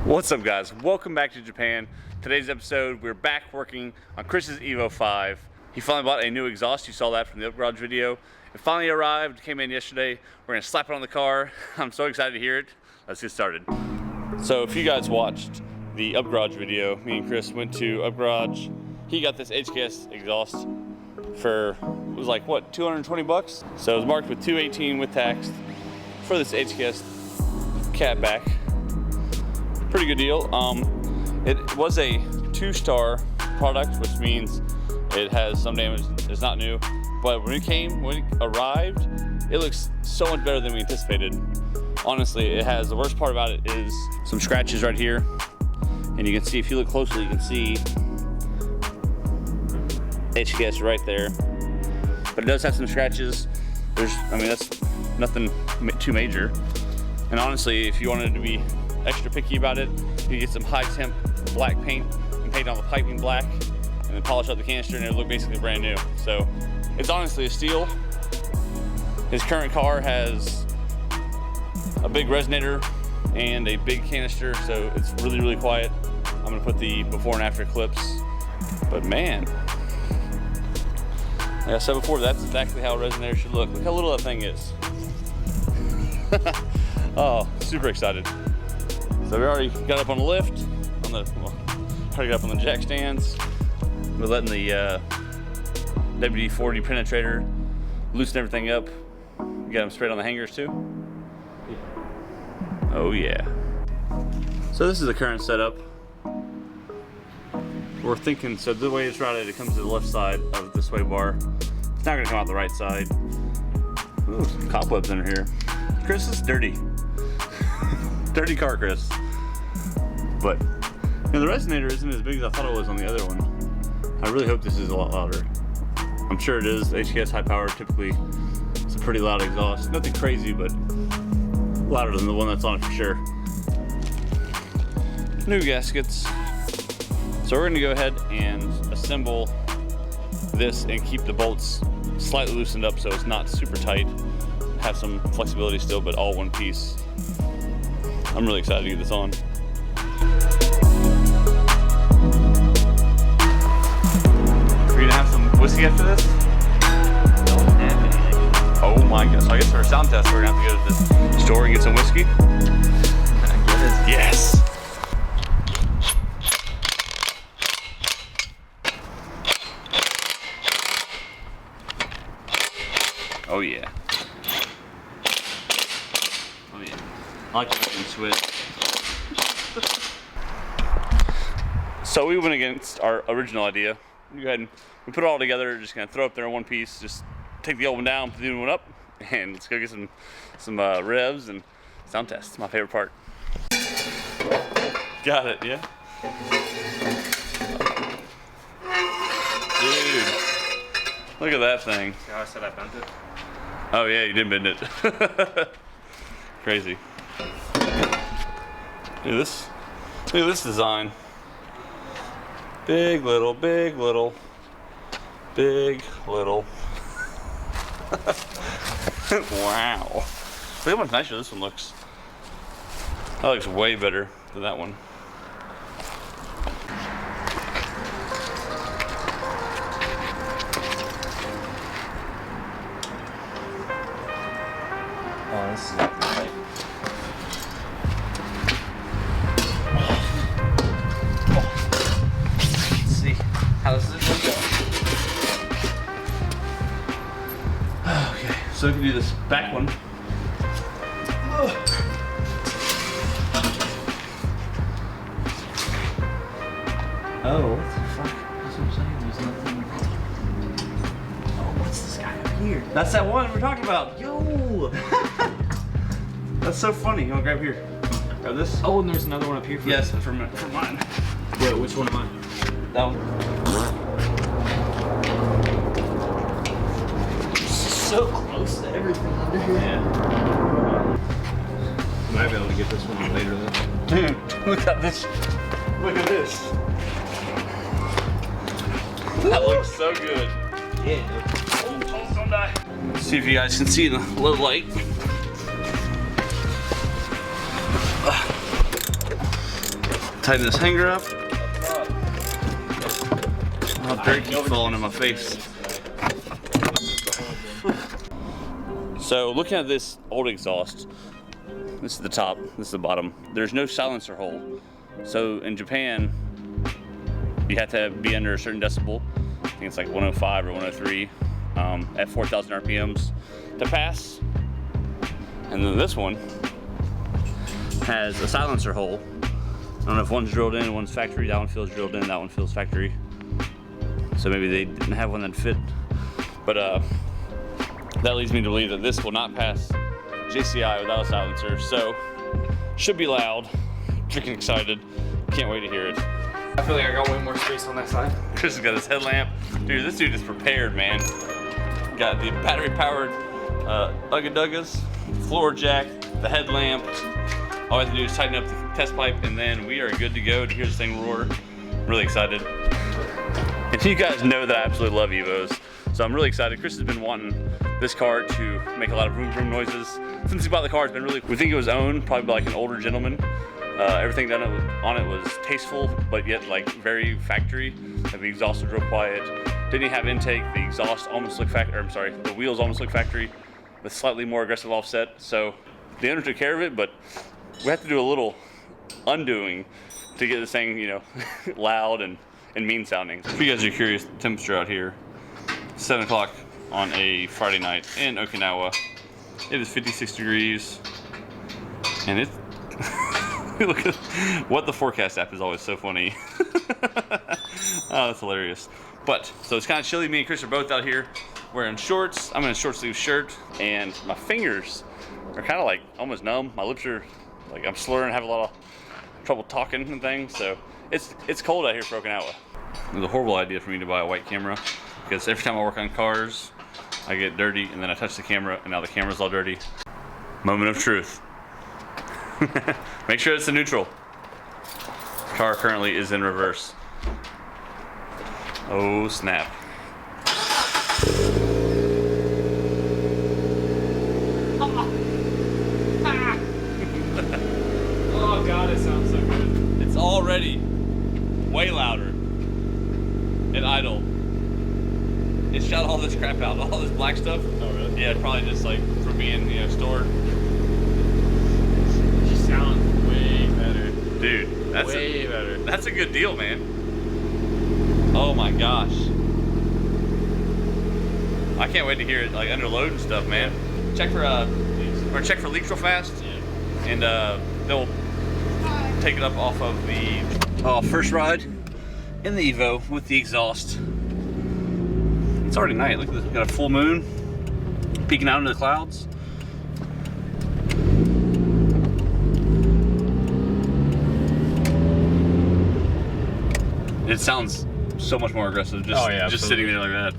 What's up, guys? Welcome back to Japan. Today's episode, we're back working on Chris's Evo 5. He finally bought a new exhaust. You saw that from the UpGarage video. It finally arrived, came in yesterday. We're gonna slap it on the car. I'm so excited to hear it. Let's get started. So if you guys watched the UpGarage video, me and Chris went to UpGarage. He got this HKS exhaust for, it was like what, 220 bucks? So it was marked with 218 with tax for this HKS catback. Pretty good deal. It was a 2-star product, which means it has some damage. It's not new, but when it arrived, it looks so much better than we anticipated. Honestly, it has, the worst part about it is some scratches right here, and you can see, if you look closely, you can see HKS right there. But it does have some scratches. That's nothing too major. And honestly, if you wanted to be extra picky about it, you get some high temp black paint and paint on the piping black and then polish up the canister and it'll look basically brand new. So it's honestly a steal. His current car has a big resonator and a big canister, so it's really, really quiet. I'm gonna put the before and after clips, but man, like I said before, that's exactly how a resonator should look. Look how little that thing is. Oh, super excited. So we already got up on the lift, already got up on the jack stands. We're letting the WD-40 penetrator loosen everything up. We got them sprayed on the hangers too. Oh yeah. So this is the current setup. We're thinking, so the way it's routed, it comes to the left side of the sway bar. It's not gonna come out the right side. Ooh, some cobwebs under here. Chris is dirty. Dirty car, Chris. But the resonator isn't as big as I thought it was on the other one. I really hope this is a lot louder. I'm sure it is. HKS Hi Power typically, it's a pretty loud exhaust. Nothing crazy, but louder than the one that's on it for sure. New gaskets. So we're gonna go ahead and assemble this and keep the bolts slightly loosened up so it's not super tight. Have some flexibility still, but all one piece. I'm really excited to get this on. We're gonna have some whiskey after this? Don't have anything. Oh my gosh. So I guess for a sound test, we're gonna have to go to this store and get some whiskey. I guess. Yes! Oh yeah. Oh yeah. I like to switch. So we went against our original idea. We go ahead and we put it all together, just gonna throw it up there in one piece, just take the old one down, put the new one up, and let's go get some revs and sound test. It's my favorite part. Got it, yeah? Dude, look at that thing. See how I said I bent it? Oh yeah, you did bend it. Crazy. Look at this design. Big, little, big, little, big, little. Wow. Look how much nicer this one looks. That looks way better than that one. Oh, this is not right. Let's see. How does this one go? Okay, so we can do this back one. Oh, what the fuck? That's what I'm saying. There's nothing. Oh, what's this guy up here? That's that one we're talking about. Yo! That's so funny. You want to grab here? Grab this? Oh, and there's another one up here for Yes, for mine. Wait, which one am I? That one. So close to everything under here. Yeah. Might be able to get this one later then. Dude, look at this. Look at this. That looks so good. Yeah. Oh, don't die. Let's see if you guys can see the low light. Tighten this hanger up. Oh, dirt keeps falling in my face. So looking at this old exhaust, this is the top, this is the bottom. There's no silencer hole. So in Japan, you have to be under a certain decibel. I think it's like 105 or 103 at 4,000 RPMs to pass. And then this one has a silencer hole. I don't know if one's drilled in, one's factory. That one feels drilled in, that one feels factory. So maybe they didn't have one that fit. But that leads me to believe that this will not pass JCI without a silencer. So should be loud. Freaking excited. Can't wait to hear it. I feel like I got way more space on that side. Chris has got his headlamp. Dude, this dude is prepared, man. Got the battery powered Ugga Duggas, floor jack, the headlamp. All we have to do is tighten up the test pipe and then we are good to go to hear this thing roar. I'm really excited. And you guys know that I absolutely love Evos. So I'm really excited. Chris has been wanting this car to make a lot of vroom vroom noises. Since he bought the car, it's been really, we think it was owned probably by like an older gentleman. Everything done on it was tasteful, but yet like very factory. Like the exhaust was real quiet. Didn't have intake. The exhaust almost looked factory. I'm sorry, the wheels almost looked factory with slightly more aggressive offset. So the owner took care of it, but we have to do a little undoing to get this thing, you know, loud and mean sounding. If you guys are curious, the temperature out here, 7 o'clock on a Friday night in Okinawa. It is 56 degrees, and it's look at what the forecast app is always so funny. Oh, that's hilarious. But so it's kind of chilly. Me and Chris are both out here wearing shorts. I'm in a short sleeve shirt, and my fingers are kind of like almost numb. My lips are like I'm slurring, have a lot of trouble talking and things. So it's cold out here for Okinawa. It was a horrible idea for me to buy a white camera because every time I work on cars, I get dirty and then I touch the camera and now the camera's all dirty. Moment of truth. Make sure it's the neutral. Car currently is in reverse. Oh snap. Oh god, it sounds so good. It's already way louder and idle. It shot all this crap out, all this black stuff. Oh really? Yeah, probably just like from being, you know, stored. You sound way better. Dude, that's way better. That's a good deal, man. Oh my gosh. I can't wait to hear it like under load and stuff, man. Check for check for leaks real fast. Yeah. And they'll take it up off of the first ride in the Evo with the exhaust. It's already night. Look at this. We got a full moon peeking out into the clouds. It sounds so much more aggressive just sitting there like that.